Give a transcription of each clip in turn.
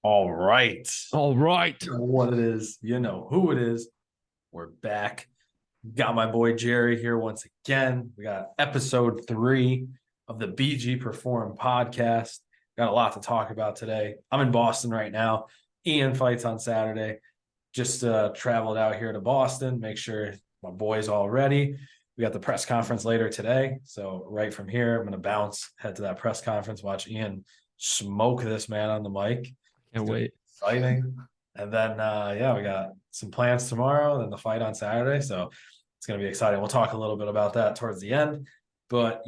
All right. All right. You know what it is. You know who it is. We're back. Got my boy Jerry here once again. We got episode 3 of the BG Perform podcast. Got a lot to talk about today. I'm in Boston right now. Ian fights on Saturday. Just traveled out here to Boston. Make sure my boy's all ready. We got the press conference later today. So right from here, I'm going to bounce, head to that press conference, watch Ian smoke this man on the mic. Can't wait. Exciting. And then we got some plans tomorrow, then the fight on Saturday. So it's gonna be exciting. We'll talk a little bit about that towards the end. But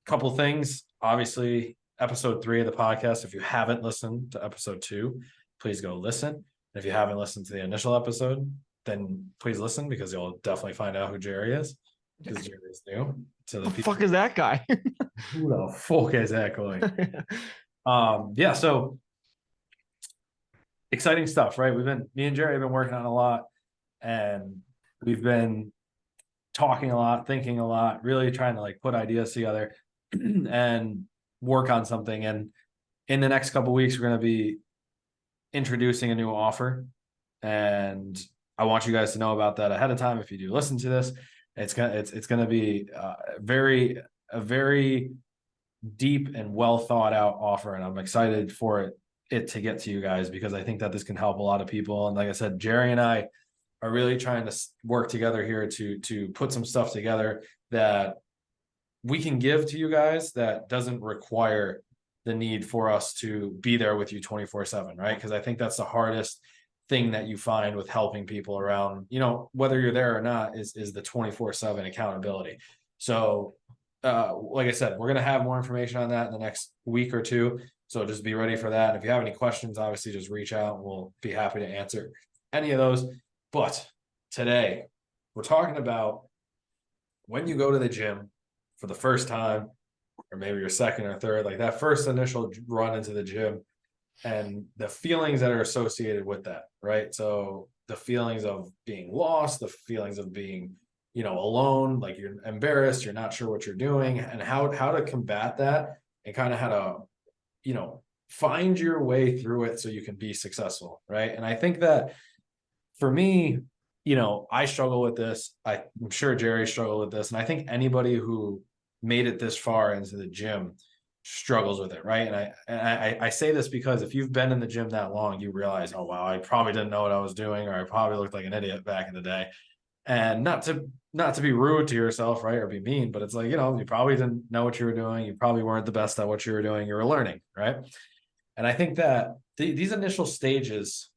couple things. Obviously, episode 3 of the podcast. If you haven't listened to episode 2, please go listen. And if you haven't listened to the initial episode, then please listen because you'll definitely find out who Jerry is. Because Jerry is new to the people. Fuck is that guy? Who the fuck is that guy? So exciting stuff, right? Me and Jerry have been working on a lot, and we've been talking a lot, thinking a lot, really trying to put ideas together and work on something. And in the next couple of weeks, we're going to be introducing a new offer, and I want you guys to know about that ahead of time. If you do listen to this, it's gonna be a very deep and well thought out offer, and I'm excited for it to get to you guys because I think that this can help a lot of people. And like I said, Jerry and I are really trying to work together here to put some stuff together that we can give to you guys that doesn't require the need for us to be there with you 24/7, right? Because I think that's the hardest thing that you find with helping people around, whether you're there or not, is the 24/7 accountability. So like I said, we're going to have more information on that in the next week or two. So just be ready for that. And if you have any questions, obviously just reach out and we'll be happy to answer any of those. But today we're talking about when you go to the gym for the first time, or maybe your second or third, like that first initial run into the gym and the feelings that are associated with that, right? So the feelings of being lost, the feelings of being alone, like you're embarrassed, you're not sure what you're doing, and how to combat that, and kind of how to find your way through it so you can be successful, right? And I think that for me, I struggle with this. I'm sure Jerry struggled with this, and I think anybody who made it this far into the gym struggles with it, right? And I say this because if you've been in the gym that long, you realize, oh wow, I probably didn't know what I was doing, or I probably looked like an idiot back in the day. And not to be rude to yourself, right, or be mean, but it's like, you probably didn't know what you were doing. You probably weren't the best at what you were doing. You were learning, right? And I think that these initial stages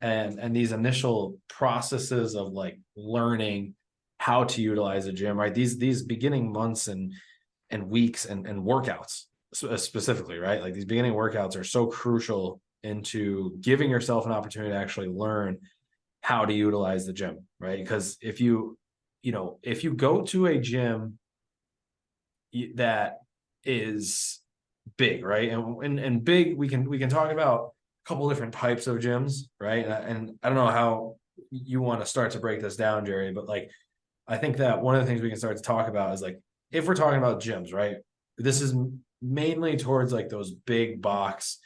and these initial processes of learning how to utilize a gym, right? These beginning months and weeks and workouts specifically, right? Like these beginning workouts are so crucial into giving yourself an opportunity to actually learn how to utilize the gym, right? Because if you go to a gym that is big, right? And big, we can talk about a couple different types of gyms, right? And I don't know how you want to start to break this down, Jerry, but I think that one of the things we can start to talk about is if we're talking about gyms, right? This is mainly towards those big box,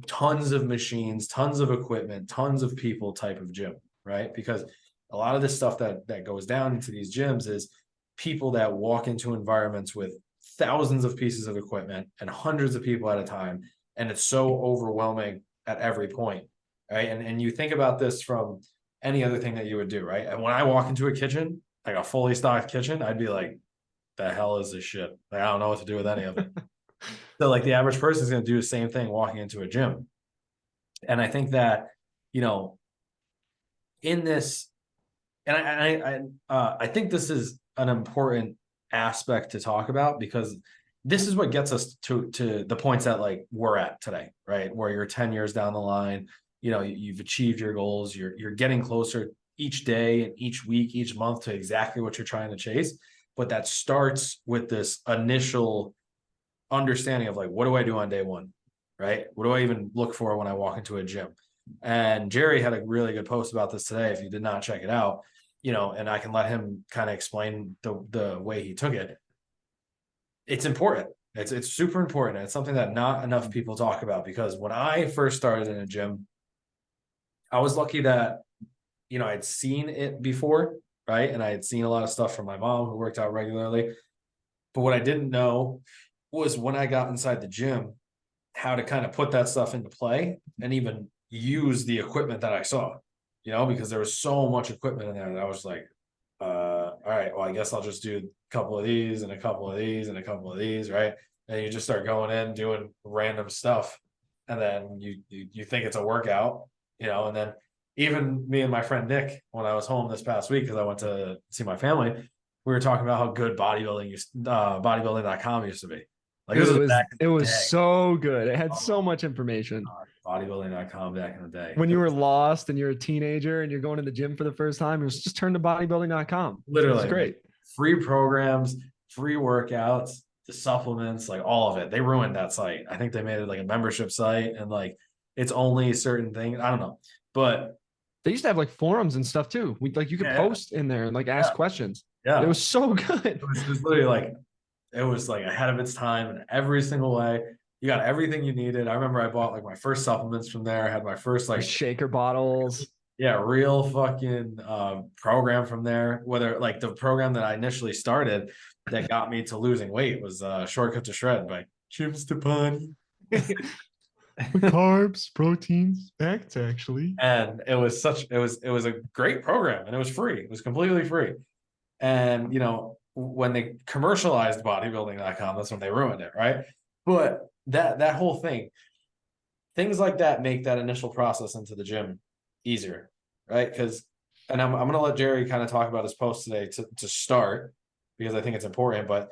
tons of machines, tons of equipment, tons of people type of gym, right? Because a lot of this stuff that goes down into these gyms is people that walk into environments with thousands of pieces of equipment and hundreds of people at a time, and it's so overwhelming at every point, right? And you think about this from any other thing that you would do, right? And when I walk into a kitchen, like a fully stocked kitchen, I'd be like, the hell is this shit? I don't know what to do with any of it. So the average person is going to do the same thing walking into a gym. And I think that, in this, and I think this is an important aspect to talk about because this is what gets us to the points that we're at today, right? Where you're 10 years down the line, you've achieved your goals, you're getting closer each day and each week, each month to exactly what you're trying to chase. But that starts with this initial understanding of what do I do on day one, right? What do I even look for when I walk into a gym? And Jerry had a really good post about this today. If you did not check it out, and I can let him kind of explain the way he took it. It's important, It's super important. It's something that not enough people talk about, because when I first started in a gym, I was lucky that, I'd seen it before, right? And I had seen a lot of stuff from my mom who worked out regularly. But what I didn't know was, when I got inside the gym, how to kind of put that stuff into play and even use the equipment that I saw, because there was so much equipment in there that I was like, all right, well, I guess I'll just do a couple of these and a couple of these and a couple of these, right? And you just start going in doing random stuff, and then you think it's a workout, and then even me and my friend Nick, when I was home this past week, because I went to see my family, we were talking about how good bodybuilding.com used to be. Like, Dude, this was back in it the was day. so good. It had so Oh, much information. bodybuilding.com back in the day. When you were lost and you're a teenager and you're going to the gym for the first time, it was just turn to bodybuilding.com. Literally, It's great. free programs, free workouts, the supplements, like all of it. They ruined that site. I think they made it like a membership site, and like it's only certain things. I don't know, but They used to have like forums and stuff too. You could yeah, post in there and like ask questions. yeah, It was so good. it was literally like, it was like ahead of its time in every single way. You got everything you needed. I remember I bought like my first supplements from there. I had my first The like shaker bottles. real fucking program from there. Whether like the program that I initially started that got me to losing weight was Shortcut to Shred by Jim Stepani. Carbs, proteins, facts, actually. And it was a great program, and it was free. It was completely free. And when they commercialized bodybuilding.com, that's when they ruined it, right? But that whole thing, things like that make that initial process into the gym easier, right? Because, and I'm gonna let Jerry kind of talk about his post today to start, because I think it's important. But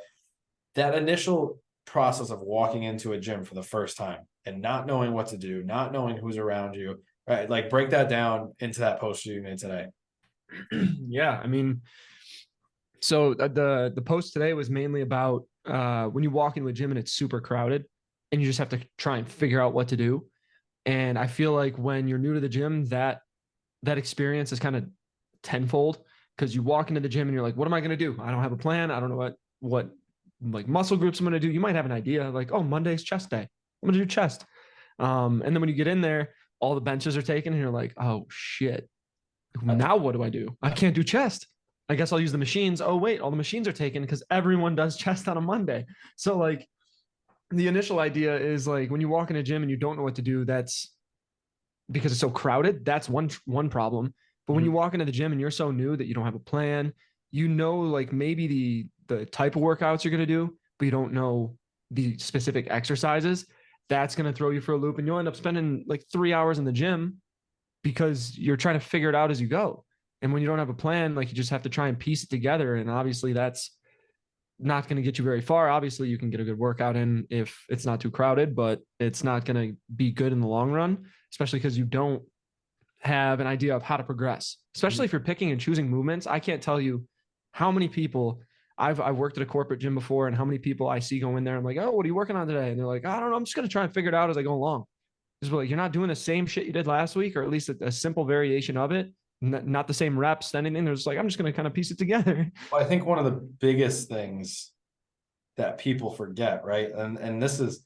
that initial process of walking into a gym for the first time and not knowing what to do, not knowing who's around you, right? Like, break that down into that post you made today. Yeah, I mean, so the post today was mainly about when you walk into a gym and it's super crowded and you just have to try and figure out what to do. And I feel like when you're new to the gym, that experience is kind of tenfold, because you walk into the gym and you're like, what am I going to do? I don't have a plan. I don't know what like muscle groups I'm going to do. You might have an idea like, oh, Monday's chest day. I'm going to do chest. And then when you get in there, all the benches are taken and you're like, oh shit. Now what do I do? I can't do chest. I guess I'll use the machines. Oh, wait, all the machines are taken because everyone does chest on a Monday. So like the initial idea is like, when you walk in a gym and you don't know what to do, that's because it's so crowded. That's one problem. But when you walk into the gym and you're so new that you don't have a plan, like maybe the type of workouts you're going to do, but you don't know the specific exercises, that's going to throw you for a loop. And you'll end up spending like 3 hours in the gym because you're trying to figure it out as you go. And when you don't have a plan, like, you just have to try and piece it together. And obviously that's not going to get you very far. Obviously you can get a good workout in if it's not too crowded, but it's not going to be good in the long run, especially because you don't have an idea of how to progress, especially if you're picking and choosing movements. I can't tell you how many people I've worked at a corporate gym before, and how many people I see go in there. I'm like, oh, what are you working on today? And they're like, I don't know. I'm just going to try and figure it out as I go along. Just like, you're not doing the same shit you did last week, or at least a simple variation of it. Not the same reps, anything. They're just like, I'm just going to kind of piece it together. Well, I think one of the biggest things that people forget, right? And this is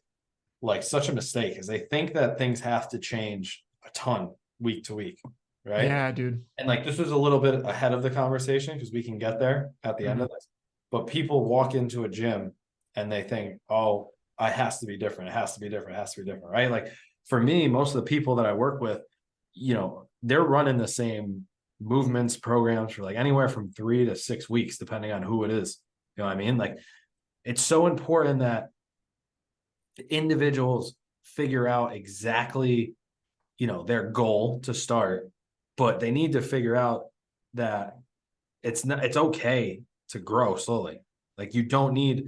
like such a mistake, is they think that things have to change a ton week to week, right? Yeah, dude. And like, this is a little bit ahead of the conversation, because we can get there at the end of this. But people walk into a gym and they think, oh, it has to be different. It has to be different. It has to be different, right? Like, for me, most of the people that I work with, they're running the same movements programs for like anywhere from 3 to 6 weeks, depending on who it is. You know what I mean? Like, it's so important that individuals figure out exactly, their goal to start, but they need to figure out that it's okay to grow slowly. Like, you don't need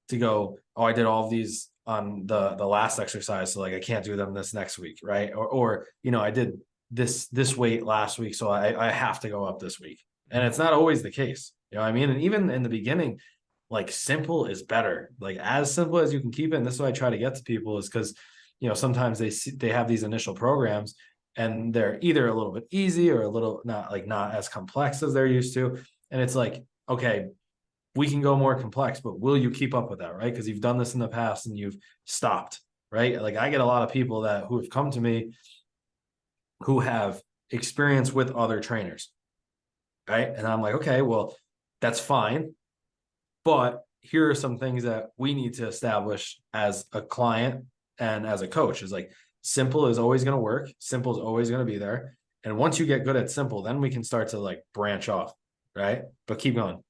to go, oh, I did all of these on the last exercise, so like I can't do them this next week, right? Or I did this weight last week, so I have to go up this week. And it's not always the case. You know what I mean? And even in the beginning, like, simple is better. Like, as simple as you can keep it. And this is what I try to get to people, is because, sometimes they have these initial programs and they're either a little bit easy or a little not as complex as they're used to. And it's like, okay, we can go more complex, but will you keep up with that, right? Because you've done this in the past and you've stopped, right? Like I get a lot of people who have come to me who have experience with other trainers, right? And I'm like, okay, well, that's fine, but here are some things that we need to establish as a client and as a coach. Is like, simple is always going to work. Simple is always going to be there. And once you get good at simple, then we can start to like branch off, right? But keep going.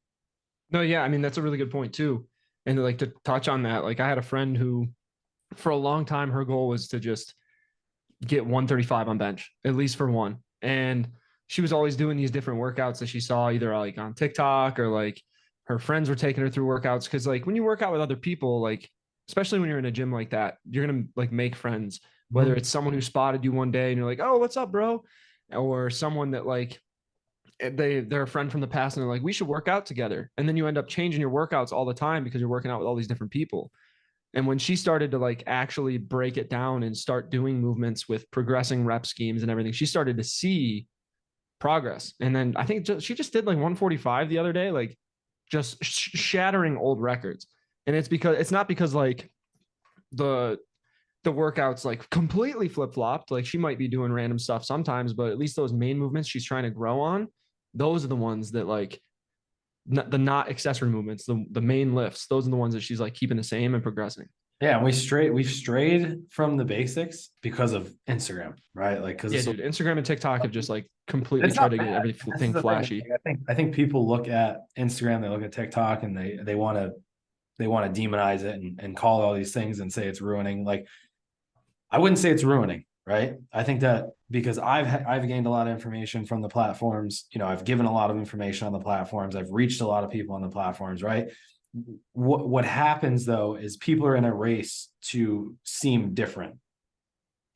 No, yeah, I mean that's a really good point too. And like to touch on that, like I had a friend who for a long time her goal was to just get 135 on bench, at least for one. And she was always doing these different workouts that she saw either like on TikTok or like her friends were taking her through workouts. Cause like when you work out with other people, like especially when you're in a gym like that, you're gonna like make friends, whether it's someone who spotted you one day and you're like, oh, what's up, bro? Or someone that like they're a friend from the past and they're like, we should work out together. And then you end up changing your workouts all the time because you're working out with all these different people. And when she started to like actually break it down and start doing movements with progressing rep schemes and everything, she started to see progress. And then I think she just did like 145 the other day, like just shattering old records. And it's not because like the workouts like completely flip-flopped. Like she might be doing random stuff sometimes, but at least those main movements she's trying to grow on, those are the ones that like the not accessory movements, the main lifts, those are the ones that she's like keeping the same and progressing. Yeah, we've strayed from the basics because of Instagram, right? Like, because Yeah, dude, Instagram and TikTok have just like completely it's tried not to get bad. everything flashy. Like, I think people look at Instagram, they look at TikTok, and they want to demonize it and call it all these things and say it's ruining. Like, I wouldn't say it's ruining, right? I think that because I've gained a lot of information from the platforms. I've given a lot of information on the platforms. I've reached a lot of people on the platforms, right? What happens though is people are in a race to seem different.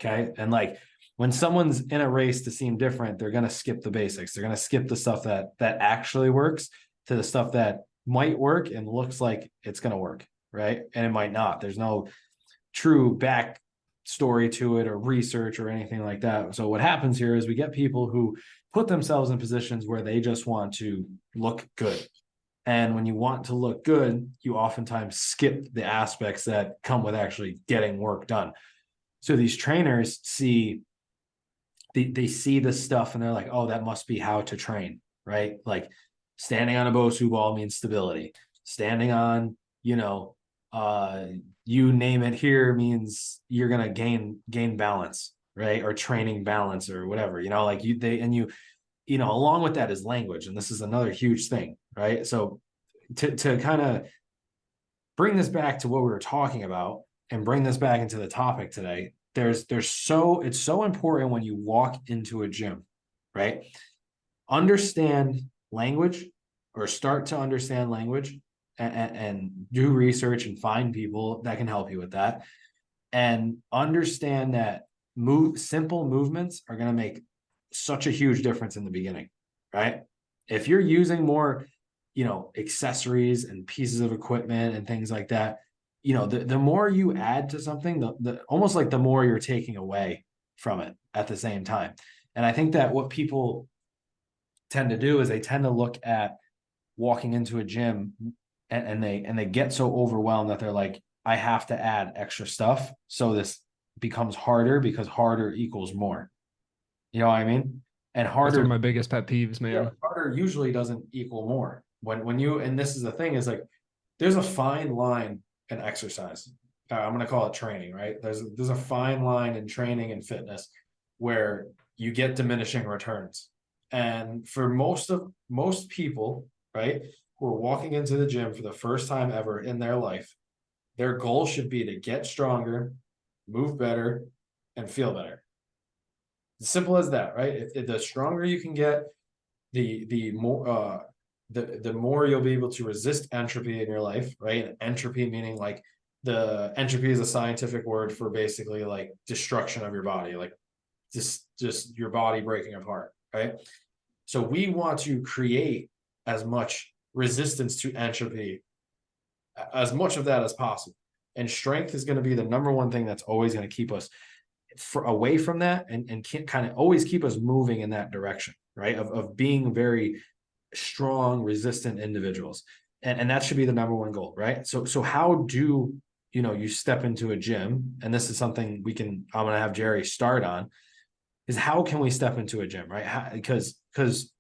Okay. And like when someone's in a race to seem different, they're going to skip the basics. They're going to skip the stuff that actually works to the stuff that might work and looks like it's going to work. Right. And it might not. There's no true back story to it or research or anything like that. So what happens here is we get people who put themselves in positions where they just want to look good. And when you want to look good, you oftentimes skip the aspects that come with actually getting work done. So these trainers they see this stuff and they're like, oh, that must be how to train, right? Like standing on a Bosu ball means stability. Standing on, you name it here means you're gonna gain balance, right? Or training balance or whatever, like along with that is language. And this is another huge thing, right? So to kind of bring this back to what we were talking about and bring this back into the topic today, it's so important when you walk into a gym, right? Understand language or start to understand language and do research and find people that can help you with that. And understand that simple movements are going to make such a huge difference in the beginning, right? If you're using more, accessories and pieces of equipment and things like that, the more you add to something, the almost like the more you're taking away from it at the same time. And I think that what people tend to do is they tend to look at walking into a gym and they get so overwhelmed that they're like, I have to add extra stuff. So this becomes harder because harder equals more. You know what I mean? And That's one harder, of my biggest pet peeves, man. harder usually doesn't equal more. And this is the thing is like, there's a fine line in exercise. I'm going to call it training, right? There's a fine line in training and fitness where you get diminishing returns. And for most people, right, who are walking into the gym for the first time ever in their life, their goal should be to get stronger, move better, and feel better. As simple as that, right? If the stronger you can get, the more the more you'll be able to resist entropy in your life, right? And entropy meaning like the entropy is a scientific word for basically like destruction of your body, like just your body breaking apart, right? So we want to create as much resistance to entropy, as much of that as possible. And strength is going to be the number one thing that's always going to keep us away from that and can't kind of always keep us moving in that direction, right? Of being very strong, resistant individuals. and that should be the number one goal, right? So how do you step into a gym, and this is something I'm gonna have Jerry start on, is how can we step into a gym, right? Because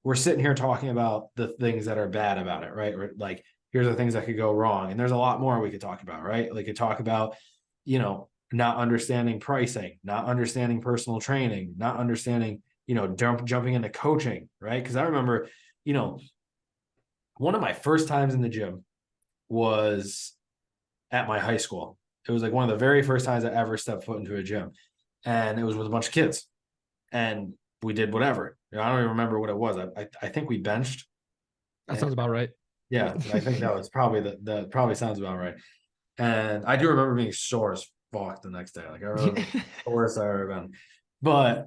we're sitting here talking about the things that are bad about it, right? Like, here's the things that could go wrong, and there's a lot more we could talk about, right? Like, could talk about, not understanding pricing, not understanding personal training, not understanding, jumping into coaching, right? Because I remember, one of my first times in the gym was at my high school. It was like one of the very first times I ever stepped foot into a gym, and it was with a bunch of kids, and we did whatever. I don't even remember what it was. I think we benched. That sounds about right. Yeah, I think that was probably the probably sounds about right. And I do remember being sore as fuck the next day. Like, I remember the worst I ever been. But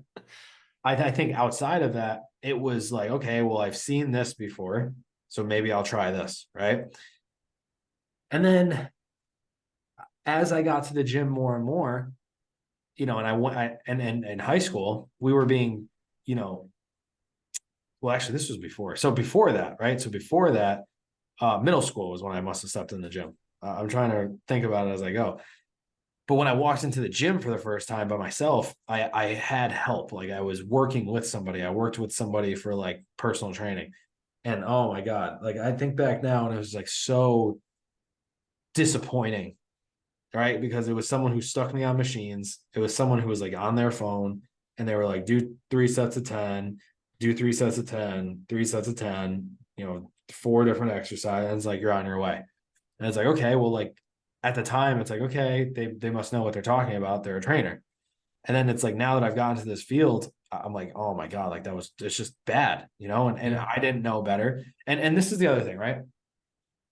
I think outside of that, it was like, okay, well, I've seen this before, so maybe I'll try this, right? And then as I got to the gym more and more, and and in high school, we were being, well, actually, this was before. So before that, right? So before that, middle school was when I must have stepped in the gym. I'm trying to think about it as I go. But when I walked into the gym for the first time by myself, I had help. Like, I was working with somebody. I worked with somebody for like personal training. And oh my God, like, I think back now and it was like so disappointing, right? Because it was someone who stuck me on machines. It was someone who was like on their phone, and they were like, do 3 sets of 10, do 3 sets of 10, 3 sets of 10, 4 different exercises. Like, you're on your way. And it's like, okay, well, like, at the time, it's like, okay, they must know what they're talking about. They're a trainer. And then it's like, now that I've gotten to this field, I'm like, oh my God, like, it's just bad, and Yeah. I didn't know better. And this is the other thing, right?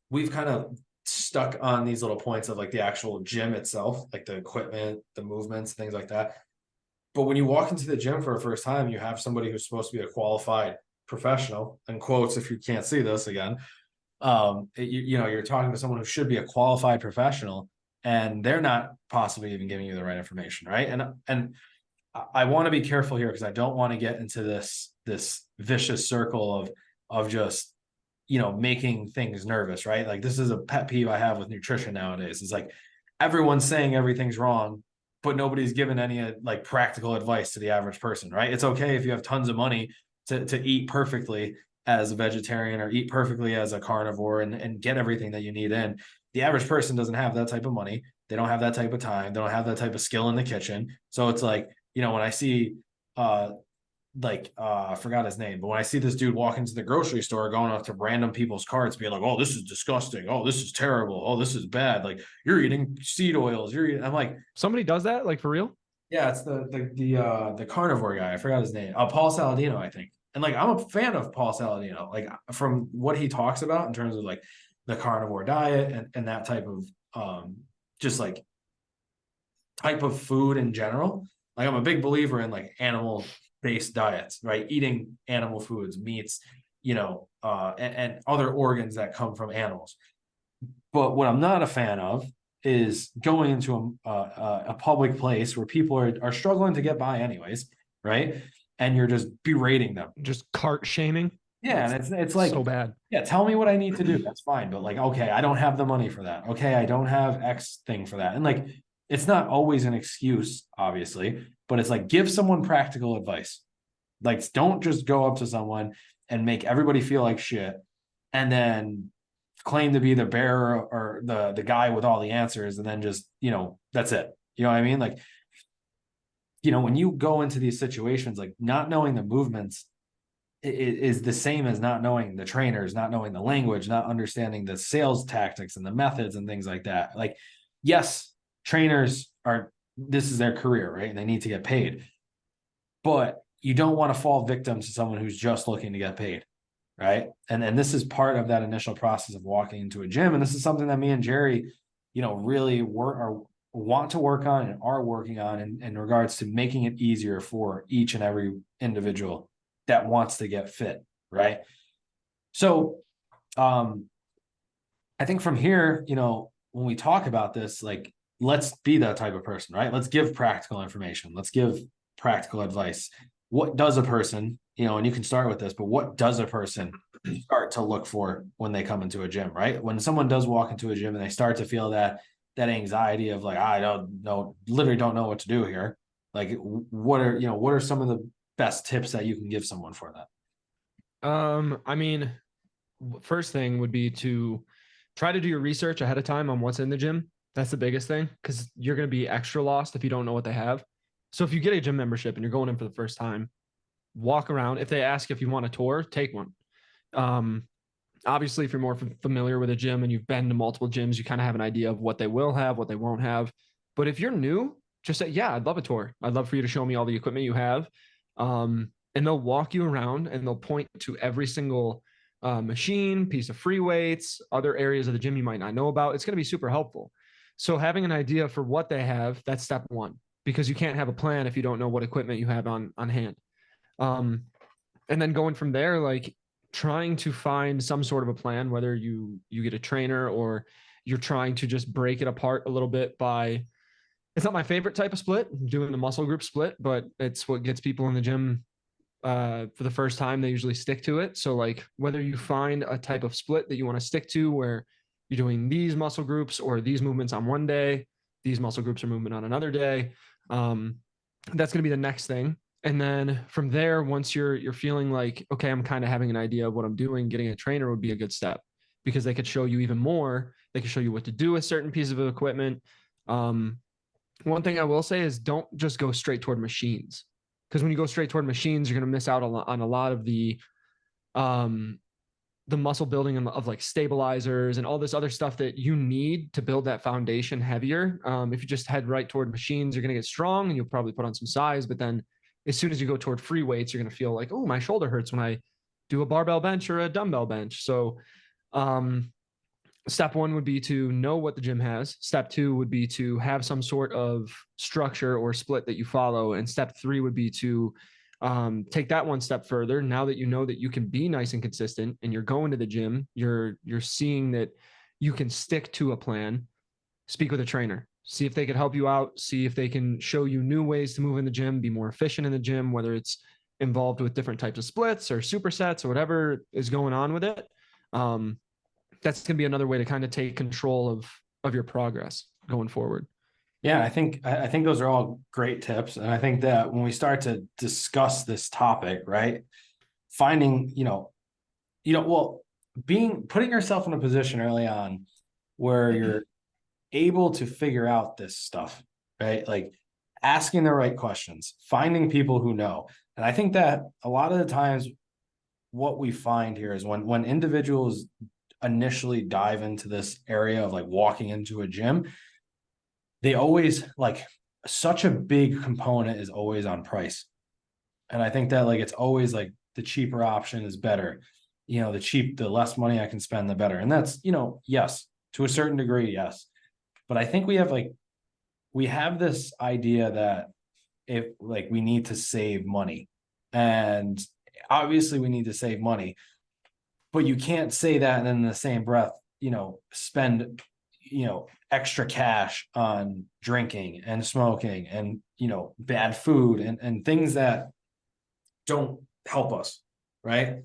We've kind of stuck on these little points of like the actual gym itself, like the equipment, the movements, things like that. But when you walk into the gym for the first time, you have somebody who's supposed to be a qualified professional, in quotes, if you can't see this again. You're talking to someone who should be a qualified professional, and they're not possibly even giving you the right information, right? And I want to be careful here, because I don't want to get into this vicious circle of just making things nervous, right? Like, this is a pet peeve I have with nutrition nowadays. It's like, everyone's saying everything's wrong, but nobody's given any like practical advice to the average person, right? It's okay if you have tons of money to eat perfectly as a vegetarian, or eat perfectly as a carnivore, and get everything that you need in. The average person doesn't have that type of money. They don't have that type of time. They don't have that type of skill in the kitchen. So it's like, when I see I forgot his name, but when I see this dude walk into the grocery store going up to random people's carts being like, oh, this is disgusting, oh, this is terrible, oh, this is bad, like, you're eating seed oils, I'm like, Somebody does that, like, for real? yeah, it's the carnivore guy, I forgot his name, Paul Saladino, I think. And like, I'm a fan of Paul Saladino, like, from what he talks about in terms of like the carnivore diet, and that type of just like type of food in general. Like, I'm a big believer in like animal based diets, right? Eating animal foods, meats, and other organs that come from animals. But what I'm not a fan of is going into a public place where people are struggling to get by anyways, right? And you're just berating them. Just cart shaming. Yeah, and it's like, so bad. yeah, tell me what I need to do. That's fine. But like, okay, I don't have the money for that. Okay, I don't have X thing for that. And like, it's not always an excuse, obviously, but it's like, give someone practical advice. Like, don't just go up to someone and make everybody feel like shit, and then claim to be the bearer or the guy with all the answers, and then just, that's it. You know what I mean? Like, when you go into these situations, like, not knowing the movements is the same as not knowing the trainers, not knowing the language, not understanding the sales tactics and the methods and things like that. Like, yes, trainers this is their career, right? And they need to get paid. But you don't want to fall victim to someone who's just looking to get paid, right? And this is part of that initial process of walking into a gym. And this is something that me and Jerry, really want to work on and are working on in regards to making it easier for each and every individual that wants to get fit, right? So I think from here, when we talk about this, like, let's be that type of person, right? Let's give practical information. Let's give practical advice. What does a person, and you can start with this, but what does a person start to look for when they come into a gym, right? When someone does walk into a gym and they start to feel that anxiety of like, I don't know, literally don't know what to do here. Like, what are some of the best tips that you can give someone for that? I mean, first thing would be to try to do your research ahead of time on what's in the gym. That's the biggest thing because you're going to be extra lost if you don't know what they have. So if you get a gym membership and you're going in for the first time, walk around. If they ask if you want a tour, take one. Um, Obviously, if you're more familiar with a gym and you've been to multiple gyms, you kind of have an idea of what they will have, what they won't have. But if you're new, just say, yeah, I'd love a tour. I'd love for you to show me all the equipment you have. And they'll walk you around and they'll point to every single machine, piece of free weights, other areas of the gym you might not know about. It's going to be super helpful. So having an idea for what they have, that's step one, because you can't have a plan if you don't know what equipment you have on hand. And then going from there, like trying to find some sort of a plan, whether you get a trainer or you're trying to just break it apart a little bit by, it's not my favorite type of split, doing the muscle group split, but it's what gets people in the gym for the first time. They usually stick to it. So like whether you find a type of split that you want to stick to where you're doing these muscle groups or these movements on one day, these muscle groups are movement on another day. That's going to be the next thing. And then from there, once you're feeling like, okay, I'm kind of having an idea of what I'm doing, getting a trainer would be a good step because they could show you even more. They could show you what to do with certain pieces of equipment. One thing I will say is don't just go straight toward machines, because when you go straight toward machines, you're going to miss out on a lot of the muscle building of like stabilizers and all this other stuff that you need to build that foundation heavier. If you just head right toward machines, you're going to get strong and you'll probably put on some size, but then as soon as you go toward free weights, you're going to feel like, oh, my shoulder hurts when I do a barbell bench or a dumbbell bench. So step one would be to know what the gym has. Step two would be to have some sort of structure or split that you follow. And step three would be to take that one step further. Now that you know that you can be nice and consistent and you're going to the gym, you're seeing that you can stick to a plan, speak with a trainer. See if they can help you out, see if they can show you new ways to move in the gym, be more efficient in the gym, whether it's involved with different types of splits or supersets or whatever is going on with it. That's going to be another way to kind of take control of your progress going forward. Yeah, I think those are all great tips. And I think that when we start to discuss this topic, right, finding, well, putting yourself in a position early on where you're able to figure out this stuff, right? Like asking the right questions, finding people who know. And I think that a lot of the times what we find here is when individuals initially dive into this area of like walking into a gym, they always like such a big component is always on price. And I think that like it's always like the cheaper option is better. The less money I can spend, the better. And that's, yes, to a certain degree, yes. But I think we have this idea that if like we need to save money, and obviously we need to save money, but you can't say that and then in the same breath, spend, extra cash on drinking and smoking and, bad food and things that don't help us. Right.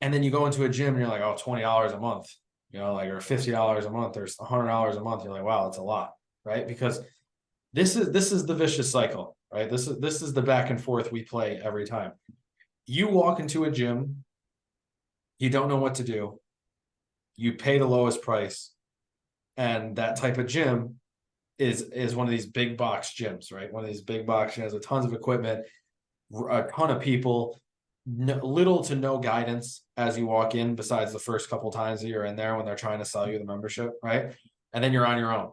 And then you go into a gym and you're like, oh, $20 a month, like, or $50 a month or $100 a month. You're like, wow, that's a lot. Right. Because this is the vicious cycle, right? This is the back and forth we play every time. You walk into a gym, you don't know what to do. You pay the lowest price. And that type of gym is one of these big box gyms, right? One of these big box gyms with tons of equipment, a ton of people, little to no guidance as you walk in, besides the first couple times that you're in there when they're trying to sell you the membership, right? And then you're on your own.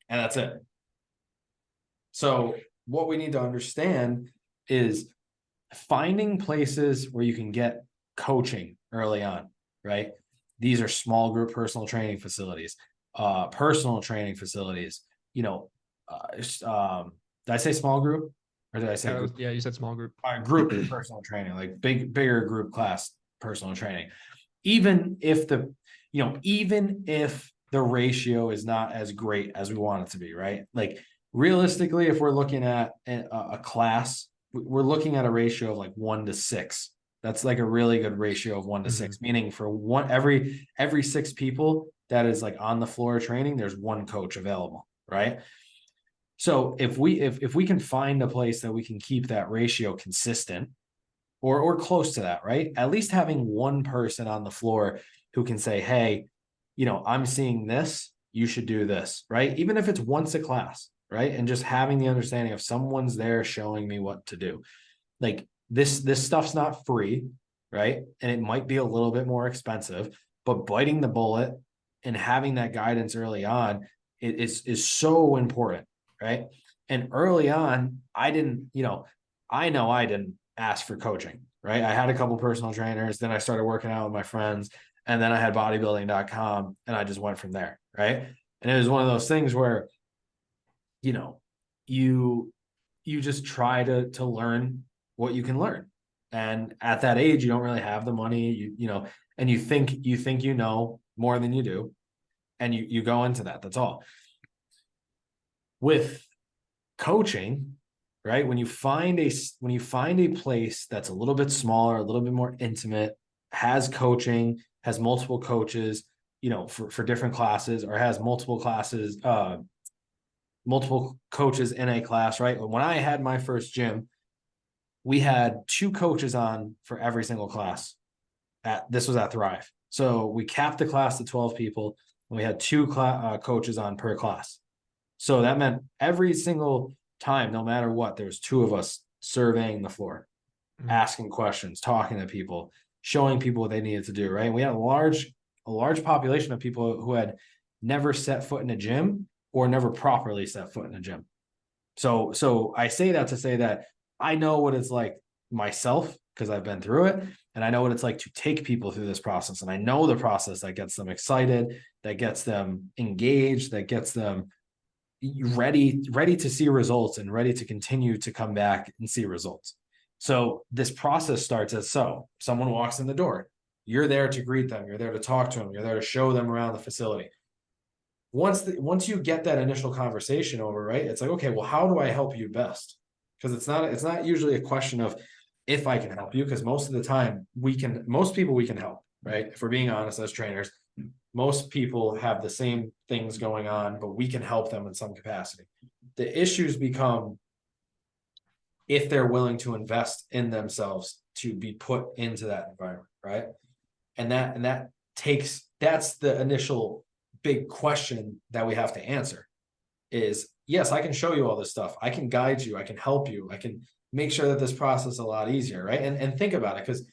And that's it. So what we need to understand is finding places where you can get coaching early on, right? These are small group personal training facilities, personal training facilities, did I say small group or did I say group? Yeah, you said small group. Group personal training, like bigger group class personal training. Even if even if the ratio is not as great as we want it to be, right? Like realistically, if we're looking at a class, we're looking at a ratio of like 1 to 6 That's like a really good ratio of 1 to 6, meaning for every 6 people that is like on the floor training, there's one coach available, right? So if we can find a place that we can keep that ratio consistent or close to that, right? At least having one person on the floor who can say, hey, I'm seeing this, you should do this, right? Even if it's once a class, right? And just having the understanding of someone's there showing me what to do. Like this stuff's not free, right? And it might be a little bit more expensive, but biting the bullet and having that guidance early on is so important, right? And early on, I know I didn't ask for coaching, right? I had a couple personal trainers, then I started working out with my friends, and then I had bodybuilding.com and I just went from there, right? And it was one of those things where, you just try to learn what you can learn. And at that age, you don't really have the money, and you think you know more than you do. And you go into that. That's all. With coaching, right? When you find a place that's a little bit smaller, a little bit more intimate, has coaching, has multiple coaches, for different classes, or has multiple classes, multiple coaches in a class, right? When I had my first gym, we had 2 coaches on for every single class. This was at Thrive. So we capped the class to 12 people, and we had 2 coaches on per class. So that meant every single time, no matter what, there's 2 of us surveying the floor, asking questions, talking to people, showing people what they needed to do, right? And we had a large population of people who had never set foot in a gym or never properly set foot in a gym. So I say that to say that I know what it's like myself, because I've been through it, and I know what it's like to take people through this process. And I know the process that gets them excited, that gets them engaged, that gets them ready to see results and ready to continue to come back and see results. So this process starts as someone walks in the door. You're there to greet them. You're there to talk to them. You're there to show them around the facility. Once you get that initial conversation over, right? It's like, okay, well, how do I help you best? Because it's not usually a question of if I can help you, because most of the time most people we can help, right? If we're being honest as trainers, most people have the same things going on, but we can help them in some capacity. The issues become if they're willing to invest in themselves to be put into that environment, right? And that's the initial big question that we have to answer is, yes, I can show you all this stuff. I can guide you. I can help you. I can make sure that this process is a lot easier, right? And think about it, because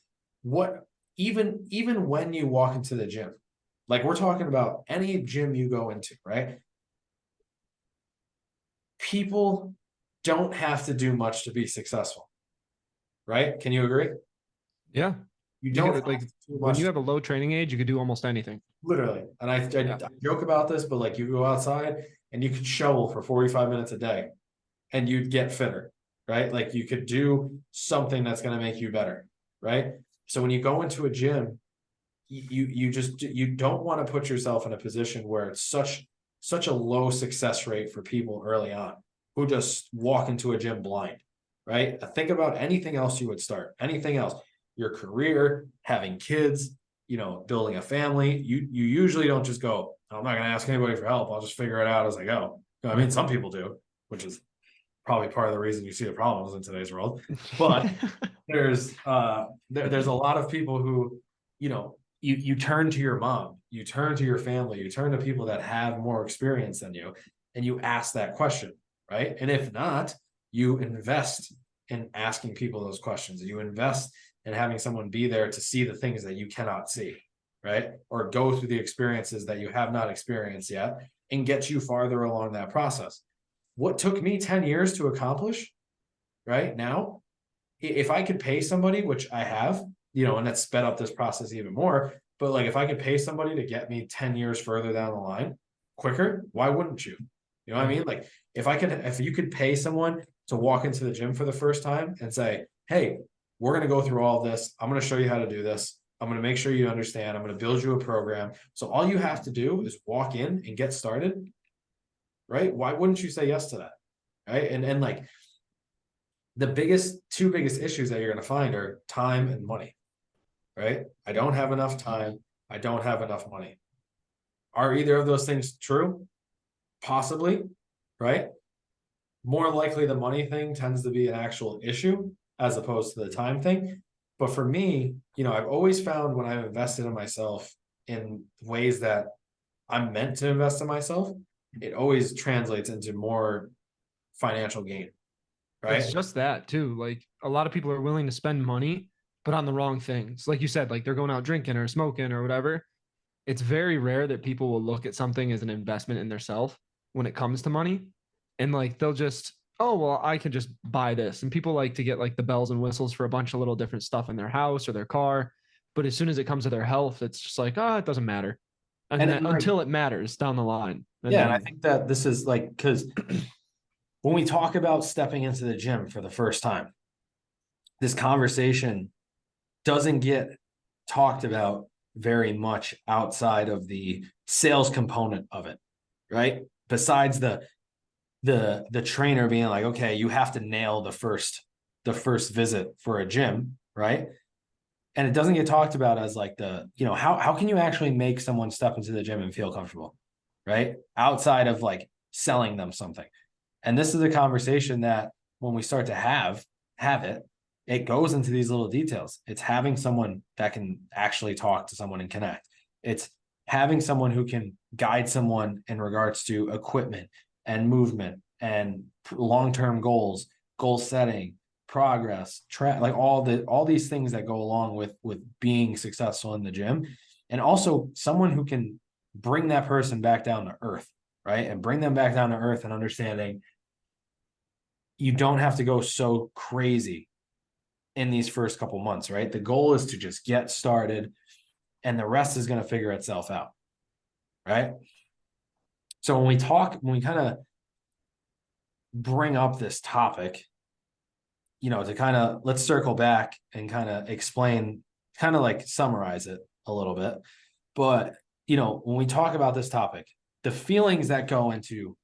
even when you walk into the gym, like we're talking about any gym you go into, right? People don't have to do much to be successful, right? Can you agree? Yeah. You don't have like to do when much. you have a low training age, you could do almost anything. Literally. And I joke about this, but like you go outside and you could shovel for 45 minutes a day and you'd get fitter, right? Like you could do something that's going to make you better, right? So when you go into a gym, you don't want to put yourself in a position where it's such a low success rate for people early on who just walk into a gym blind, right? Think about anything else you would start, anything else, your career, having kids, building a family. You usually don't just go, I'm not going to ask anybody for help. I'll just figure it out as I go. I mean, some people do, which is probably part of the reason you see the problems in today's world. But there's a lot of people who, you turn to your mom, you turn to your family, you turn to people that have more experience than you, and you ask that question, right? And if not, you invest in asking people those questions. You invest in having someone be there to see the things that you cannot see, right? Or go through the experiences that you have not experienced yet and get you farther along that process. What took me 10 years to accomplish, right now, if I could pay somebody, which I have, and that's sped up this process even more. But like, if I could pay somebody to get me 10 years further down the line quicker, why wouldn't you? You know what I mean? Like if you could pay someone to walk into the gym for the first time and say, hey, we're going to go through all this. I'm going to show you how to do this. I'm going to make sure you understand. I'm going to build you a program. So all you have to do is walk in and get started. Right? Why wouldn't you say yes to that? Right. And like, the two biggest issues that you're going to find are time and money, right? I don't have enough time. I don't have enough money. Are either of those things true? Possibly, right? More likely the money thing tends to be an actual issue as opposed to the time thing. But for me, I've always found when I've invested in myself in ways that I'm meant to invest in myself, it always translates into more financial gain, It's right? just that too. Like a lot of people are willing to spend money, but on the wrong things. Like you said, like they're going out drinking or smoking or whatever. It's very rare that people will look at something as an investment in themselves when it comes to money. And like they'll just, oh, well, I can just buy this. And people like to get like the bells and whistles for a bunch of little different stuff in their house or their car. But as soon as it comes to their health, it's just like, oh, it doesn't matter. And then Like, until it matters down the line. And yeah, and I then think that this is like, because when we talk about stepping into the gym for the first time, this conversation doesn't get talked about very much outside of the sales component of it, right? Besides the trainer being like, okay, you have to nail the first visit for a gym, right? And it doesn't get talked about as like how can you actually make someone step into the gym and feel comfortable, right? Outside of like selling them something. And this is a conversation that when we start to have it, it goes into these little details. It's having someone that can actually talk to someone and connect. It's having someone who can guide someone in regards to equipment and movement and long-term goals, goal setting, progress, like all these things that go along with being successful in the gym. And also someone who can bring that person back down to earth, right? And bring them back down to earth and understanding you don't have to go so crazy in these first couple months, right? The goal is to just get started and the rest is going to figure itself out, right? So when we kind of bring up this topic, to kind of let's circle back and kind of explain, kind of like summarize it a little bit. But, when we talk about this topic, the feelings that go into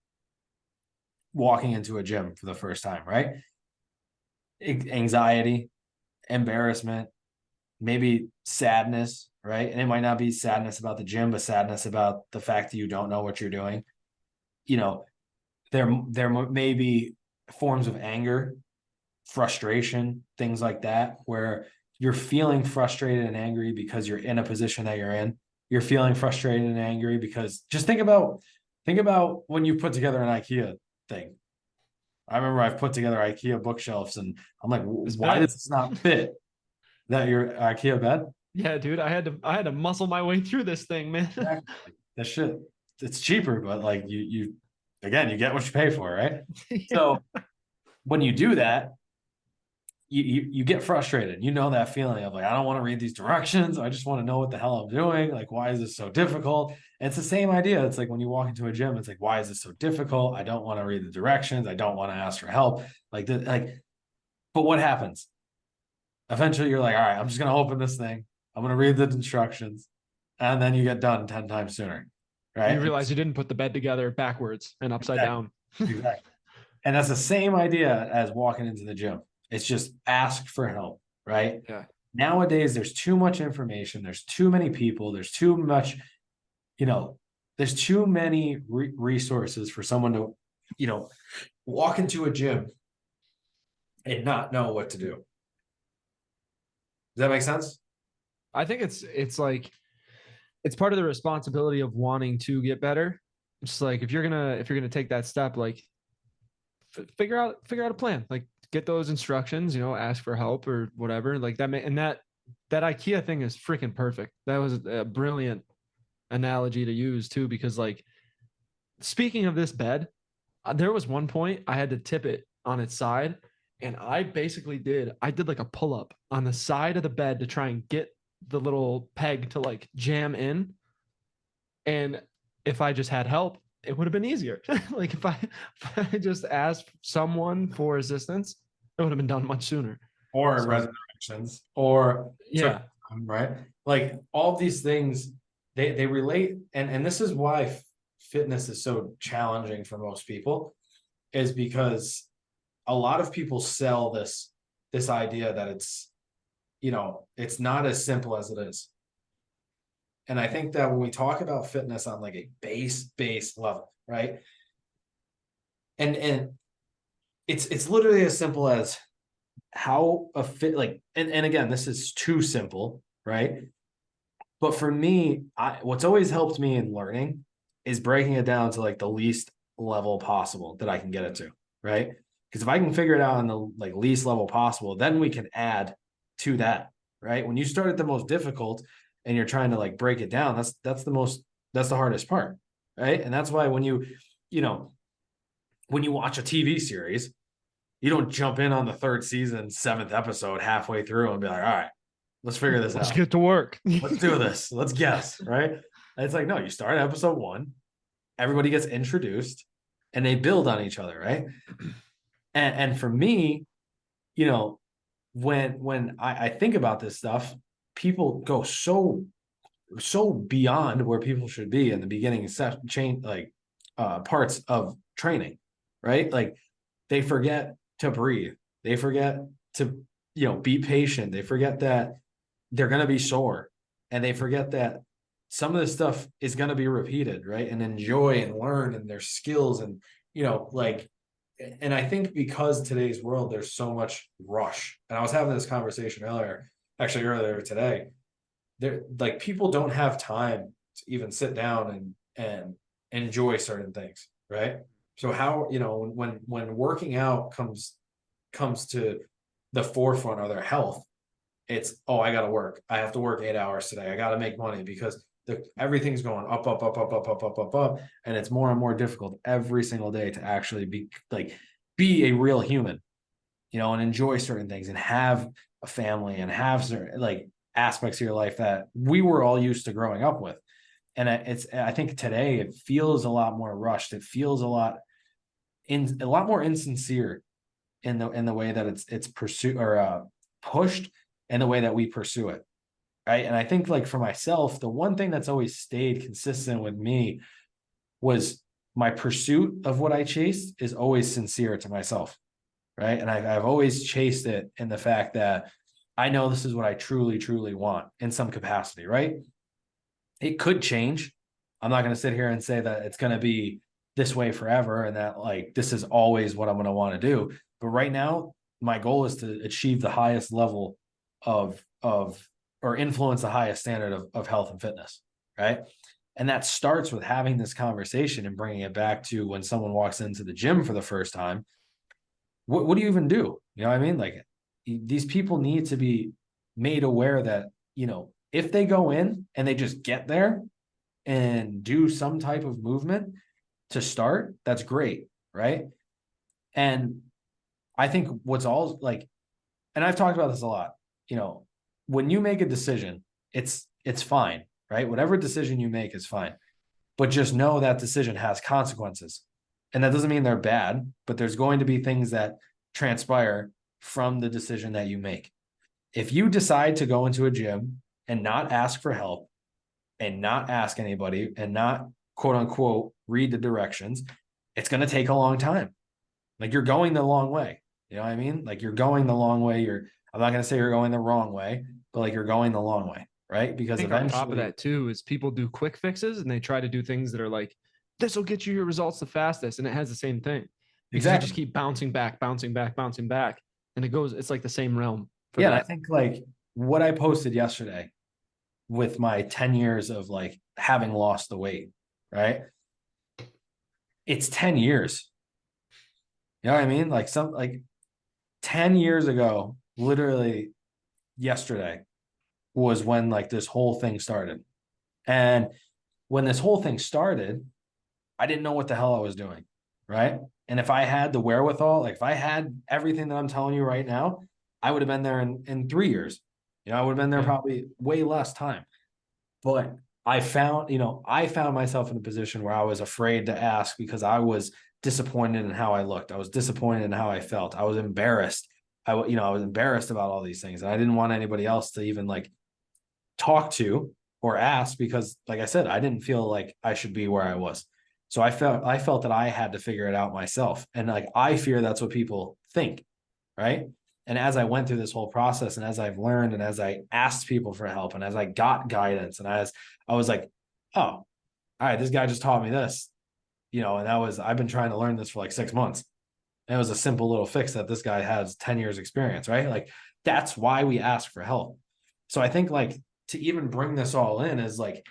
walking into a gym for the first time, right? Anxiety, embarrassment, maybe sadness, right? And it might not be sadness about the gym, but sadness about the fact that you don't know what you're doing. There may be forms of anger, frustration, things like that, where you're feeling frustrated and angry because you're in a position that you're in. You're feeling frustrated and angry because just think about when you put together an IKEA thing. I remember I've put together IKEA bookshelves and I'm like, why does this not fit? That your IKEA bed? yeah, dude, I had to muscle my way through this thing, man. Exactly. That shit, it's cheaper, but like you again, you get what you pay for, right? So when you do that, you get frustrated. You know that feeling of like, I don't want to read these directions. I just want to know what the hell I'm doing. Like, why is this so difficult? And it's the same idea. It's like when you walk into a gym, it's like, why is this so difficult? I don't want to read the directions. I don't want to ask for help. But what happens? Eventually you're like, all right, I'm just gonna open this thing. I'm gonna read the instructions. And then you get done 10 times sooner. Right. You realize you didn't put the bed together backwards and upside down. Exactly. And that's the same idea as walking into the gym. It's just ask for help, right? Yeah. Nowadays, there's too much information. There's too many people. There's too much, there's too many resources for someone to, walk into a gym and not know what to do. Does that make sense? I think it's like it's part of the responsibility of wanting to get better. It's like if you're gonna take that step, like figure out a plan, like get those instructions, ask for help or whatever, like that. And that IKEA thing is freaking perfect. That was a brilliant analogy to use too, because like speaking of this bed, there was one point I had to tip it on its side, and I did like a pull up on the side of the bed to try and get the little peg to like jam in. And if I just had help, it would have been easier. Like if I just asked someone for assistance, it would have been done much sooner. Or So, resurrections, or yeah, right? Like all these things, they relate, and this is why fitness is so challenging for most people, is because a lot of people sell this idea that it's not as simple as it is. And I think that when we talk about fitness on like a base level, right? And it's literally as simple as how a fit like and again, this is too simple, right? But for me, what's always helped me in learning is breaking it down to like the least level possible that I can get it to, right? Because if I can figure it out on the like least level possible, then we can add to that, right? When you start at the most difficult and you're trying to like break it down, that's the hardest part, right? And that's why when you know, when you watch a TV series, you don't jump in on the third season, seventh episode halfway through and be like, all right, let's figure this Let's out. get to work. Let's do this. Let's guess, right? And it's like, no, you start at episode one, everybody gets introduced and they build on each other, right? And for me, you know, when I think about this stuff, people go so beyond where people should be in the beginning chain like parts of training, right? Like they forget to breathe, they forget to be patient, they forget that they're going to be sore, and they forget that some of this stuff is going to be repeated, right? And enjoy and learn and their skills and like. And I think because today's world, there's so much rush. And I was having this conversation earlier today. There, like people don't have time to even sit down and enjoy certain things, right? So how, when working out comes to the forefront of their health, it's, oh, I gotta work. I have to work 8 hours today. I gotta make money because everything's going up, up, up, up, up, up, up, up, up, and it's more and more difficult every single day to actually be a real human, and enjoy certain things and have a family and have certain like aspects of your life that we were all used to growing up with. And I think today it feels a lot more rushed. It feels a lot more insincere in the way that it's pursued or pushed, and the way that we pursue it. Right. And I think like for myself, the one thing that's always stayed consistent with me was my pursuit of what I chased is always sincere to myself. Right. And I've always chased it in the fact that I know this is what I truly, truly want in some capacity. Right. It could change. I'm not going to sit here and say that it's going to be this way forever and that like this is always what I'm going to want to do. But right now, my goal is to achieve the highest level of or influence the highest standard of health and fitness, right? And that starts with having this conversation and bringing it back to when someone walks into the gym for the first time. What do you even do? You know what I mean? Like these people need to be made aware that, if they go in and they just get there and do some type of movement to start, that's great, right? And I think what's all like, and I've talked about this a lot, when you make a decision, it's fine, right? Whatever decision you make is fine. But just know that decision has consequences. And that doesn't mean they're bad, but there's going to be things that transpire from the decision that you make. If you decide to go into a gym and not ask for help and not ask anybody and not quote unquote read the directions, it's going to take a long time. Like you're going the long way. You know what I mean? Like you're going the long way. I'm not going to say you're going the wrong way, but like you're going the long way, right? Because I think on top of that too is people do quick fixes and they try to do things that are like, this will get you your results the fastest. And it has the same thing. Because you just keep bouncing back. And it's like the same realm. Yeah. I think like what I posted yesterday with my 10 years of like having lost the weight, right? It's 10 years. You know what I mean? Like 10 years ago, literally yesterday was when like this whole thing started. And when this whole thing started, I didn't know what the hell I was doing. Right. And if I had the wherewithal, like if I had everything that I'm telling you right now, I would have been there in 3 years. I would have been there probably way less time. But I found myself in a position where I was afraid to ask because I was disappointed in how I looked. I was disappointed in how I felt. I was embarrassed. I was embarrassed about all these things. And I didn't want anybody else to even like talk to or ask because, like I said, I didn't feel like I should be where I was. So I felt that I had to figure it out myself. And like, I fear that's what people think. Right. And as I went through this whole process, and as I've learned, and as I asked people for help, and as I got guidance, and as I was like, oh, all right, this guy just taught me this, and I've been trying to learn this for like 6 months. And it was a simple little fix that this guy has 10 years experience, right? Like that's why we ask for help. So I think like to even bring this all in is like,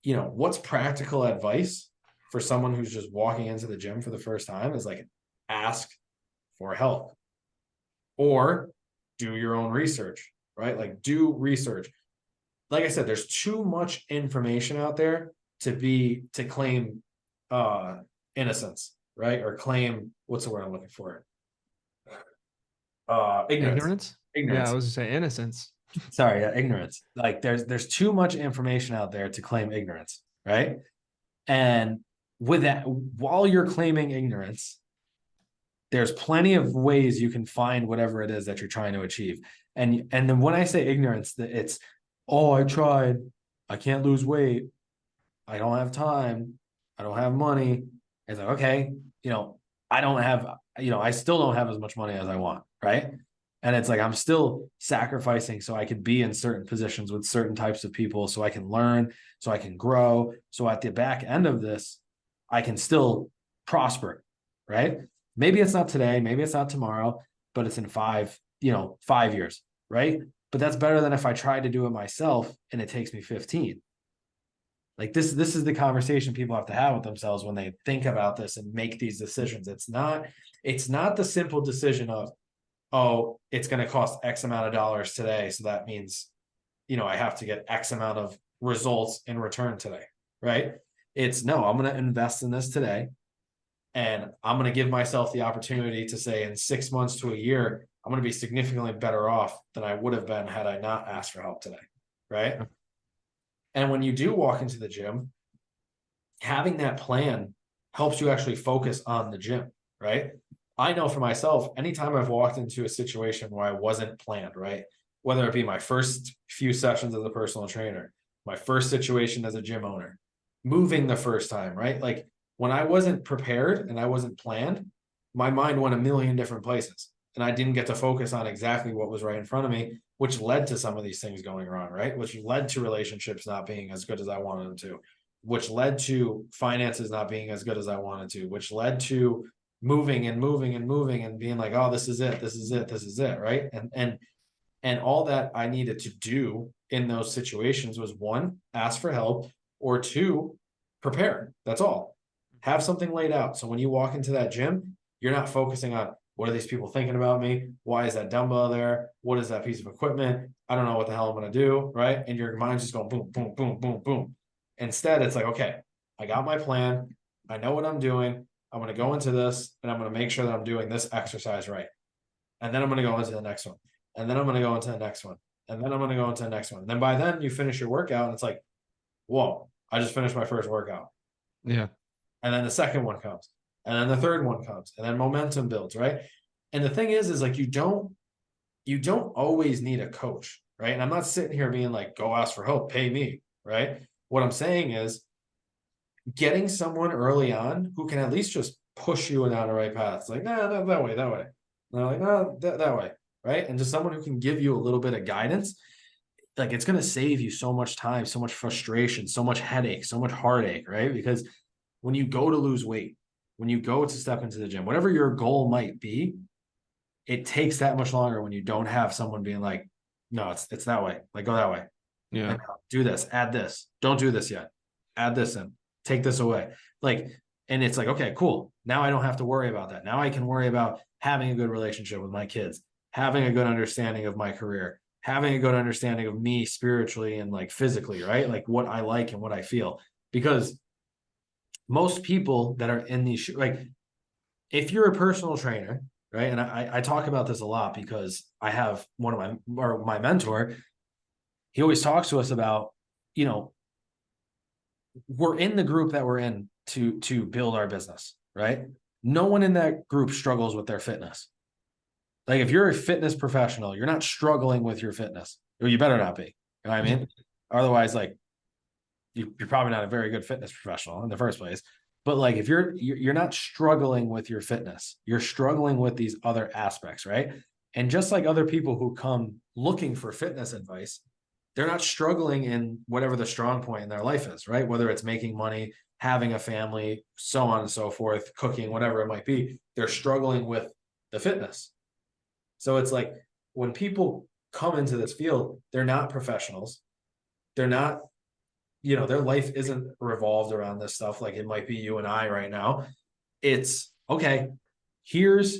what's practical advice for someone who's just walking into the gym for the first time is like ask for help or do your own research, right? Like do research. Like I said, there's too much information out there to claim innocence, right? Or claim, what's the word I'm looking for? Ignorance. Yeah, I Ignorance. was gonna say innocence. Sorry, ignorance. Like there's too much information out there to claim ignorance, right? And with that, while you're claiming ignorance, there's plenty of ways you can find whatever it is that you're trying to achieve. And then when I say ignorance, it's, oh, I tried, I can't lose weight, I don't have time, I don't have money. It's like, okay, I don't have, I still don't have as much money as I want, right? And it's like I'm still sacrificing so I can be in certain positions with certain types of people, so I can learn, so I can grow. So at the back end of this, I can still prosper, right? Maybe it's not today, maybe it's not tomorrow, but it's in 5 years, right? But that's better than if I try to do it myself and it takes me 15. Like this is the conversation people have to have with themselves when they think about this and make these decisions. It's not the simple decision of, oh, it's going to cost X amount of dollars today. So that means, I have to get X amount of results in return today, right? It's no, I'm going to invest in this today. And I'm going to give myself the opportunity to say in 6 months to a year, I'm going to be significantly better off than I would have been had I not asked for help today, right? And when you do walk into the gym, having that plan helps you actually focus on the gym, right? I know for myself, anytime I've walked into a situation where I wasn't planned, right? Whether it be my first few sessions as a personal trainer, my first situation as a gym owner, moving the first time, right? Like when I wasn't prepared and I wasn't planned, my mind went a million different places and I didn't get to focus on exactly what was right in front of me, which led to some of these things going wrong, right? Which led to relationships not being as good as I wanted them to, which led to finances not being as good as I wanted to, which led to moving and moving and moving and being like, oh, this is it, right? And all that I needed to do in those situations was one, ask for help, or two, prepare. That's all. Have something laid out. So when you walk into that gym, you're not focusing on what are these people thinking about me? Why is that dumbbell there? What is that piece of equipment? I don't know what the hell I'm going to do, right? And your mind's just going boom, boom, boom, boom, boom. Instead, it's like, okay, I got my plan. I know what I'm doing. I'm going to go into this and I'm going to make sure that I'm doing this exercise right. And then I'm going to go into the next one. And then I'm going to go into the next one. And then I'm going to go into the next one. And then by then you finish your workout and it's like, whoa, I just finished my first workout. Yeah. And then the second one comes. And then the third one comes. And then momentum builds, right? And the thing is like you don't always need a coach, right? And I'm not sitting here being like, go ask for help, pay me, right? What I'm saying is getting someone early on who can at least just push you down the right path. It's like, nah, that way. And they're like, no, that way, right? And just someone who can give you a little bit of guidance, like it's going to save you so much time, so much frustration, so much headache, so much heartache, right? Because when you go to lose weight, when you go to step into the gym, whatever your goal might be, it takes that much longer when you don't have someone being like, no, it's that way. Like go that way. Yeah. Like, do this, add this. Don't do this yet. Add this in. Take this away. Like, and it's like, okay, cool. Now I don't have to worry about that. Now I can worry about having a good relationship with my kids, having a good understanding of my career, having a good understanding of me spiritually and like physically, right? Like what I like and what I feel. Because most people that are in these, like, if you're a personal trainer, right? And I talk about this a lot because I have one of my mentor, he always talks to us about, we're in the group that we're in to build our business, right? No one in that group struggles with their fitness. Like if you're a fitness professional, you're not struggling with your fitness, or you better not be. You know what I mean? Otherwise, like you're probably not a very good fitness professional in the first place. But like if you're not struggling with your fitness, you're struggling with these other aspects, right? And just like other people who come looking for fitness advice, they're not struggling in whatever the strong point in their life is, right? Whether it's making money, having a family, so on and so forth, cooking, whatever it might be, they're struggling with the fitness. So it's like when people come into this field, they're not professionals. They're not, their life isn't revolved around this stuff like it might be you and I right now. It's okay, here's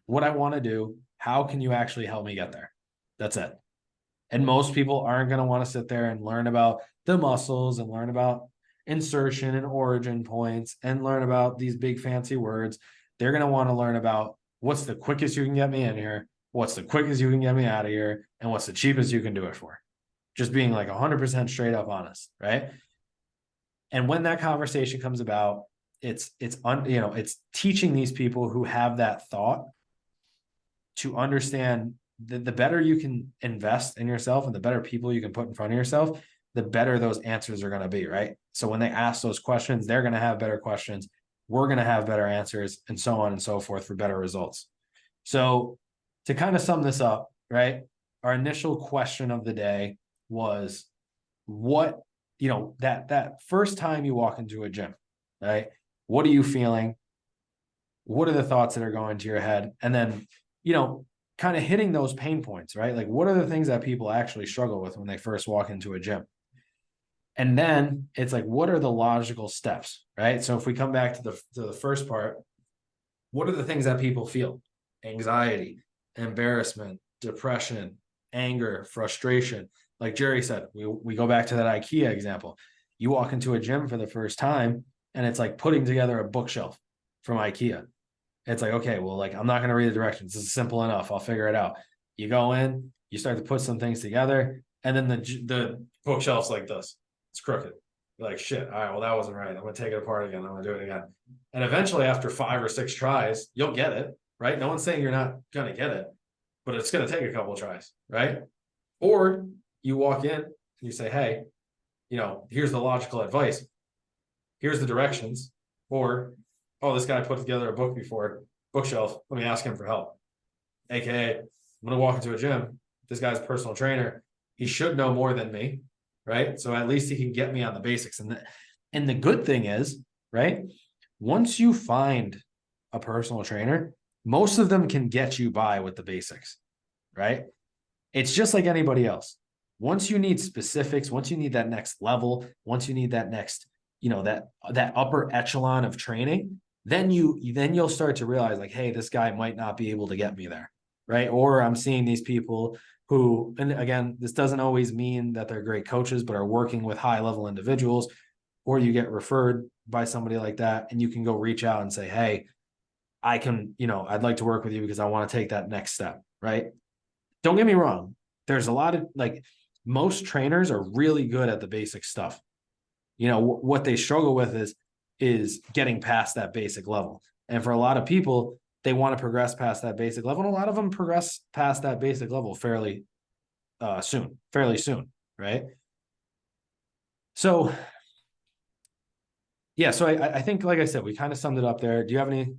what I want to do. How can you actually help me get there? That's it. And most people aren't going to want to sit there and learn about the muscles and learn about insertion and origin points and learn about these big fancy words. They're going to want to learn about what's the quickest you can get me in here, what's the quickest you can get me out of here, and what's the cheapest you can do it for. Just being like 100% straight up honest, right? And when that conversation comes about, it's teaching these people who have that thought to understand the better you can invest in yourself and the better people you can put in front of yourself, the better those answers are going to be, right? So when they ask those questions, they're going to have better questions. We're going to have better answers, and so on and so forth for better results. So to kind of sum this up, right? Our initial question of the day was what, that first time you walk into a gym, right? What are you feeling? What are the thoughts that are going to your head? And then, kind of hitting those pain points, right? Like, what are the things that people actually struggle with when they first walk into a gym? And then it's like, what are the logical steps, right? So if we come back to the first part, what are the things that people feel? Anxiety, embarrassment, depression, anger, frustration. Like Jerry said, we go back to that IKEA example. You walk into a gym for the first time, and it's like putting together a bookshelf from IKEA. It's like, okay, well, like, I'm not going to read the directions. This is simple enough. I'll figure it out. You go in, you start to put some things together, and then the bookshelf's like this. It's crooked. You're like, shit. All right, well, that wasn't right. I'm going to take it apart again. I'm going to do it again. And eventually, after 5 or 6 tries, you'll get it, right? No one's saying you're not going to get it, but it's going to take a couple of tries, right? Or you walk in and you say, hey, here's the logical advice. Here's the directions. Or, oh, this guy put together a book before, bookshelf. Let me ask him for help. AKA, I'm going to walk into a gym. This guy's a personal trainer. He should know more than me, right? So at least he can get me on the basics. And the good thing is, right? Once you find a personal trainer, most of them can get you by with the basics, right? It's just like anybody else. Once you need specifics, once you need that next level, once you need that next, that upper echelon of training, then you'll start to realize like, hey, this guy might not be able to get me there, right? Or I'm seeing these people who, and again, this doesn't always mean that they're great coaches, but are working with high level individuals, or you get referred by somebody like that, and you can go reach out and say, hey, I can, I'd like to work with you because I want to take that next step, right? Don't get me wrong. There's a lot of most trainers are really good at the basic stuff. What they struggle with is getting past that basic level. And for a lot of people, they want to progress past that basic level. And a lot of them progress past that basic level fairly soon, right? So, yeah. So I think, like I said, we kind of summed it up there. Do you have any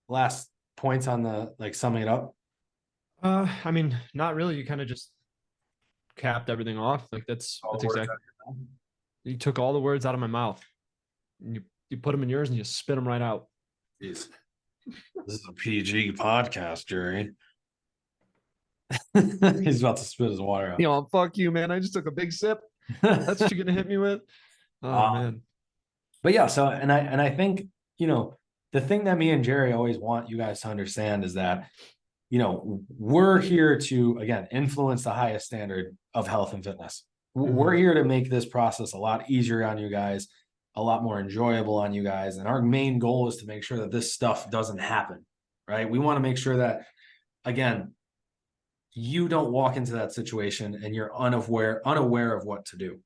last points on summing it up? I mean, not really. You kind of just capped everything off. Like that's exactly. You took all the words out of my mouth. And you put them in yours and you spit them right out. Jeez. This is a PG podcast, Jerry. He's about to spit his water out. Fuck you, man. I just took a big sip. That's what you're gonna hit me with. Oh man. But yeah, so and I think, the thing that me and Jerry always want you guys to understand is that, we're here to, again, influence the highest standard of health and fitness. We're here to make this process a lot easier on you guys, a lot more enjoyable on you guys. And our main goal is to make sure that this stuff doesn't happen, right? We want to make sure that, again, you don't walk into that situation and you're unaware of what to do.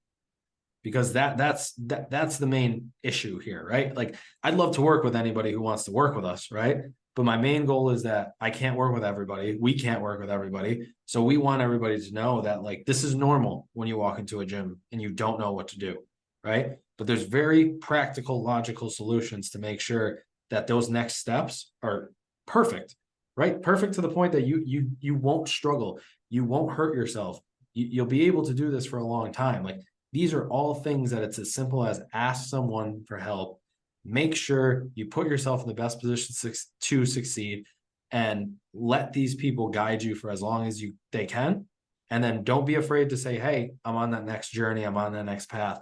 Because that's the main issue here, right? Like, I'd love to work with anybody who wants to work with us, right? But my main goal is that I can't work with everybody. We can't work with everybody. So we want everybody to know that this is normal when you walk into a gym and you don't know what to do, right? But there's very practical, logical solutions to make sure that those next steps are perfect, right? Perfect to the point that you won't struggle. You won't hurt yourself. You'll be able to do this for a long time. Like, these are all things that it's as simple as ask someone for help. Make sure you put yourself in the best position to succeed, and let these people guide you for as long as they can. And then don't be afraid to say, hey, I'm on that next journey. I'm on that next path.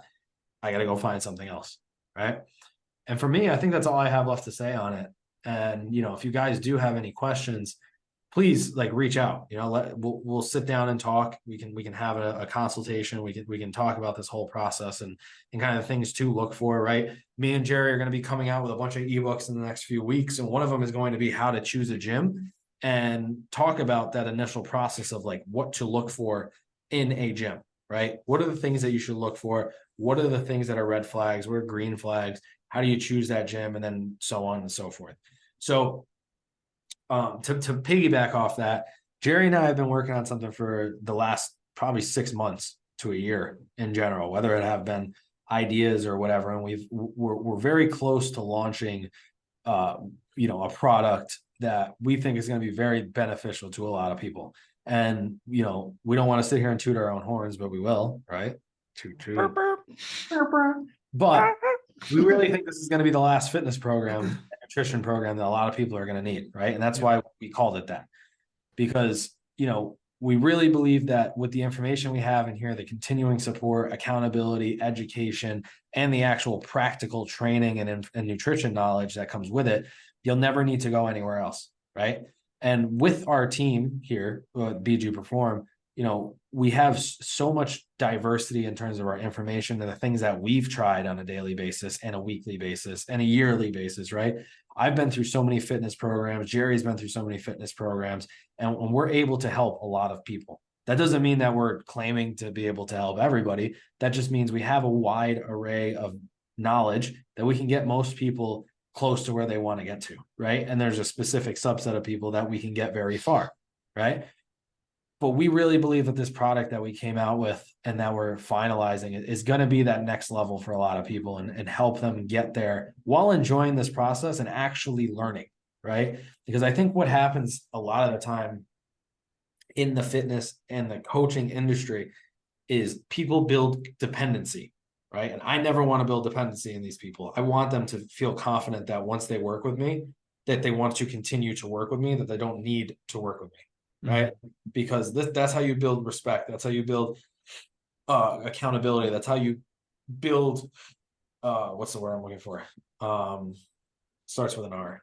I got to go find something else. Right. And for me, I think that's all I have left to say on it. And, if you guys do have any questions, please like reach out. We'll sit down and talk. We can have a consultation. We can talk about this whole process and kind of things to look for, right? Me and Jerry are going to be coming out with a bunch of ebooks in the next few weeks, and one of them is going to be how to choose a gym, and talk about that initial process of like what to look for in a gym, right? What are the things that you should look for? What are the things that are red flags? What are green flags? How do you choose that gym? And then so on and so forth. So to piggyback off that, Jerry and I have been working on something for the last probably 6 months to a year in general, whether it have been ideas or whatever. And we're very close to launching, a product that we think is going to be very beneficial to a lot of people. And, we don't want to sit here and toot our own horns, but we will, right? Toot, toot. But we really think this is going to be the last fitness program, nutrition program that a lot of people are going to need, right? And that's why we called it that, because, we really believe that with the information we have in here, the continuing support, accountability, education, and the actual practical training and nutrition knowledge that comes with it, you'll never need to go anywhere else, right? And with our team here, BG Perform, we have so much diversity in terms of our information and the things that we've tried on a daily basis and a weekly basis and a yearly basis, right? I've been through so many fitness programs. Jerry's been through so many fitness programs, and we're able to help a lot of people. That doesn't mean that we're claiming to be able to help everybody. That just means we have a wide array of knowledge that we can get most people close to where they want to get to, right? And there's a specific subset of people that we can get very far, right? But we really believe that this product that we came out with and that we're finalizing is going to be that next level for a lot of people, and help them get there while enjoying this process and actually learning, right? Because I think what happens a lot of the time in the fitness and the coaching industry is people build dependency, right? And I never want to build dependency in these people. I want them to feel confident that once they work with me, that they want to continue to work with me, that they don't need to work with me. Right. Because that's how you build respect. That's how you build accountability. That's how you build what's the word I'm looking for? Starts with an R.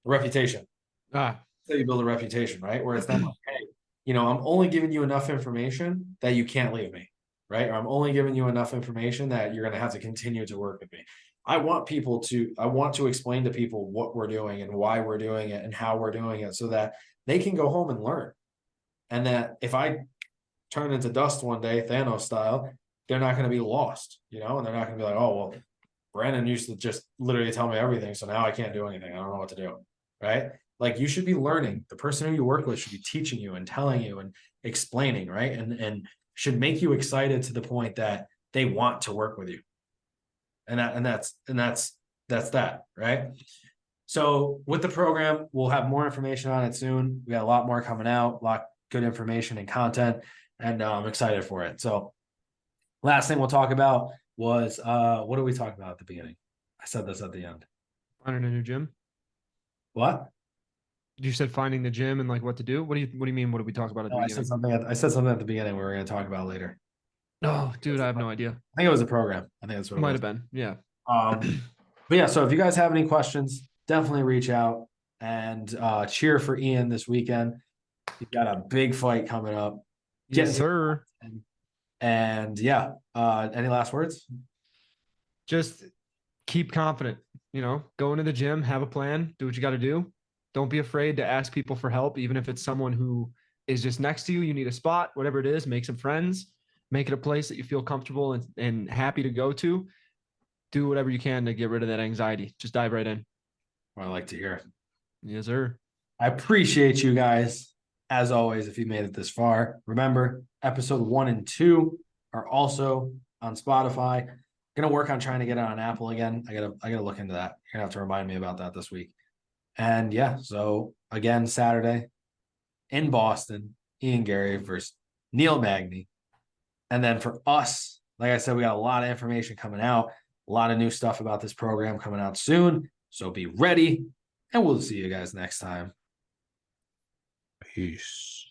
Reputation. That's how you build a reputation, right? Where it's not like, hey, I'm only giving you enough information that you can't leave me, right? Or I'm only giving you enough information that you're going to have to continue to work with me. I want to explain to people what we're doing and why we're doing it and how we're doing it, so that they can go home and learn. And that if I turn into dust one day, Thanos style, they're not going to be lost, and they're not going to be like, oh, well, Brandon used to just literally tell me everything, so now I can't do anything. I don't know what to do, right? Like, you should be learning. The person who you work with should be teaching you and telling you and explaining, right? And should make you excited to the point that they want to work with you. And that's that, right? So with the program, we'll have more information on it soon. We got a lot more coming out, a lot of good information and content, and I'm excited for it. So last thing we'll talk about was, what did we talk about at the beginning? I said this at the end. Finding a new gym. What? You said finding the gym and like what to do. What do you mean? What did we talk about at the beginning? I said something at the beginning we were going to talk about later. No, dude, I have no idea. I think it was a program. I think that's what it might have been. Yeah. But yeah, so if you guys have any questions, definitely reach out and cheer for Ian this weekend. He's got a big fight coming up. Yes, sir. And yeah, any last words? Just keep confident, go into the gym, have a plan, do what you got to do. Don't be afraid to ask people for help, even if it's someone who is just next to you. You need a spot, whatever it is, make some friends, make it a place that you feel comfortable and happy to go to. Do whatever you can to get rid of that anxiety. Just dive right in. What I like to hear. Yes, sir. I appreciate you guys. As always, if you made it this far, remember episode 1 and 2 are also on Spotify. Gonna work on trying to get it on Apple again. I gotta look into that. You're gonna have to remind me about that this week. And yeah, so again Saturday in Boston, Ian Gary versus Neil Magny. And then for us, like I said, we got a lot of information coming out, a lot of new stuff about this program coming out soon. So be ready, and we'll see you guys next time. Peace.